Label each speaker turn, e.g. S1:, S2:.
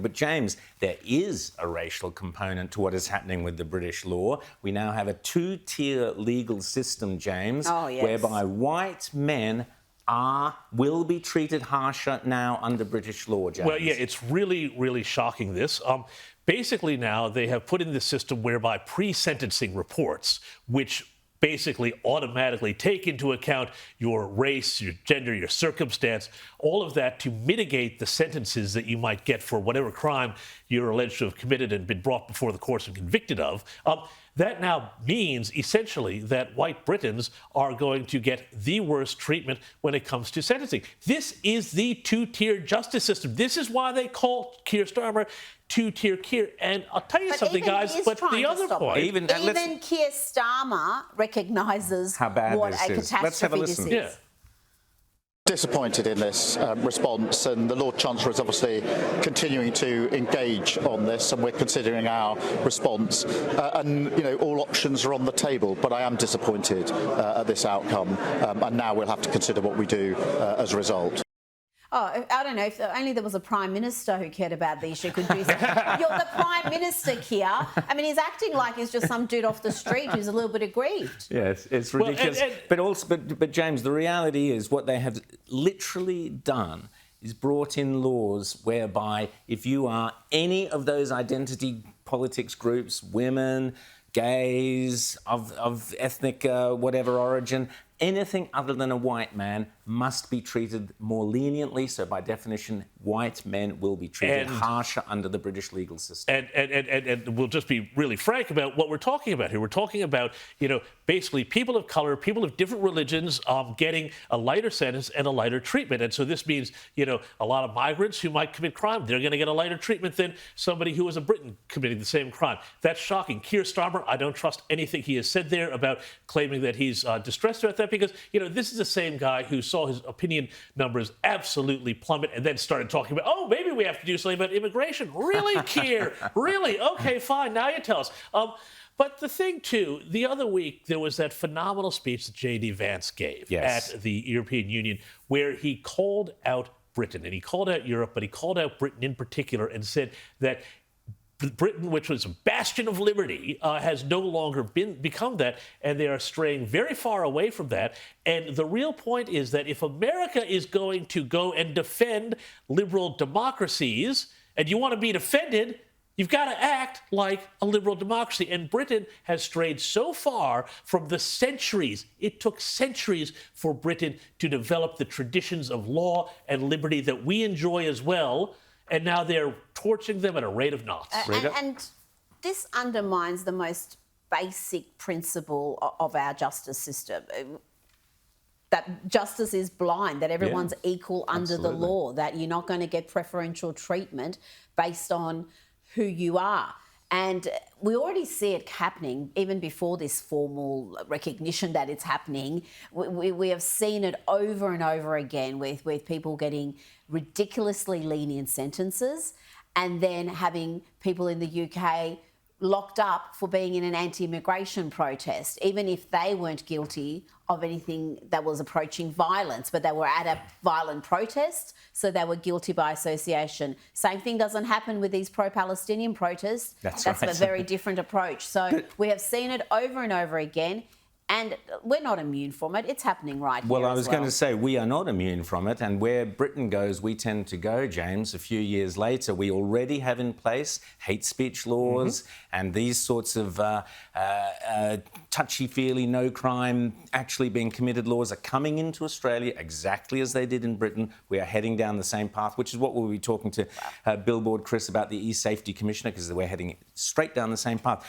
S1: But, James, there is a racial component to what is happening with the British law. We now have a two-tier legal system, James, whereby white men will be treated harsher now under British law, James.
S2: Well, yeah, it's really, really shocking, this. Basically now they have put in the system whereby pre-sentencing reports, which basically automatically take into account your race, your gender, your circumstance, all of that to mitigate the sentences that you might get for whatever crime you're alleged to have committed and been brought before the courts and convicted of. That now means essentially that white Britons are going to get the worst treatment when it comes to sentencing. This is the two-tier justice system. This is why they call Keir Starmer two-tier Keir. And I'll tell you something, guys, but the other point...
S3: Even Keir Starmer recognises what a catastrophe this is.
S2: Yeah.
S4: Disappointed in this response, and the Lord Chancellor is obviously continuing to engage on this, and we're considering our response. And all options are on the table, but I am disappointed at this outcome, and now we'll have to consider what we do as a result.
S3: Oh, I don't know, if only there was a Prime Minister who cared about the issue could do something. You're the Prime Minister, Keir. I mean, he's acting like he's just some dude off the street who's a little bit aggrieved.
S1: Yeah, it's ridiculous. But James, the reality is what they have literally done is brought in laws whereby if you are any of those identity politics groups, women, gays, of ethnic whatever origin, anything other than a white man must be treated more leniently. So, by definition, white men will be treated harsher under the British legal system.
S2: And we'll just be really frank about what we're talking about here. We're talking about, basically people of color, people of different religions getting a lighter sentence and a lighter treatment. And so this means, a lot of migrants who might commit crime, they're going to get a lighter treatment than somebody who is a Briton committing the same crime. That's shocking. Keir Starmer, I don't trust anything he has said there about claiming that he's distressed about that, because, this is the same guy who saw his opinion numbers absolutely plummet and then started talking about, oh, maybe we have to do something about immigration. Really, Keir? Really? Okay, fine. Now you tell us. But the thing, too, the other week, there was that phenomenal speech that J.D. Vance gave at the European Union where he called out Britain, and he called out Europe, but he called out Britain in particular and said that Britain, which was a bastion of liberty, has no longer become that, and they are straying very far away from that. And the real point is that if America is going to go and defend liberal democracies, and you want to be defended, you've got to act like a liberal democracy. And Britain has strayed so far from the centuries. It took centuries for Britain to develop the traditions of law and liberty that we enjoy as well. And now they're torching them at a rate of knots.
S3: And this undermines the most basic principle of our justice system, that justice is blind, that everyone's equal under the law, that you're not going to get preferential treatment based on who you are. And we already see it happening even before this formal recognition that it's happening. We have seen it over and over again with people getting ridiculously lenient sentences and then having people in the UK locked up for being in an anti-immigration protest, even if they weren't guilty of anything that was approaching violence, but they were at a violent protest, so they were guilty by association. Same thing doesn't happen with these pro-Palestinian protests. That's a very different approach. So we have seen it over and over again. And we're not immune from it. It's happening right here.
S1: Well, I was going to say, we are not immune from it. And where Britain goes, we tend to go, James. A few years later, we already have in place hate speech laws and these sorts of touchy-feely, no crime actually being committed laws are coming into Australia exactly as they did in Britain. We are heading down the same path, which is what we'll be talking to Billboard Chris about, the E-Safety Commissioner, because we're heading straight down the same path.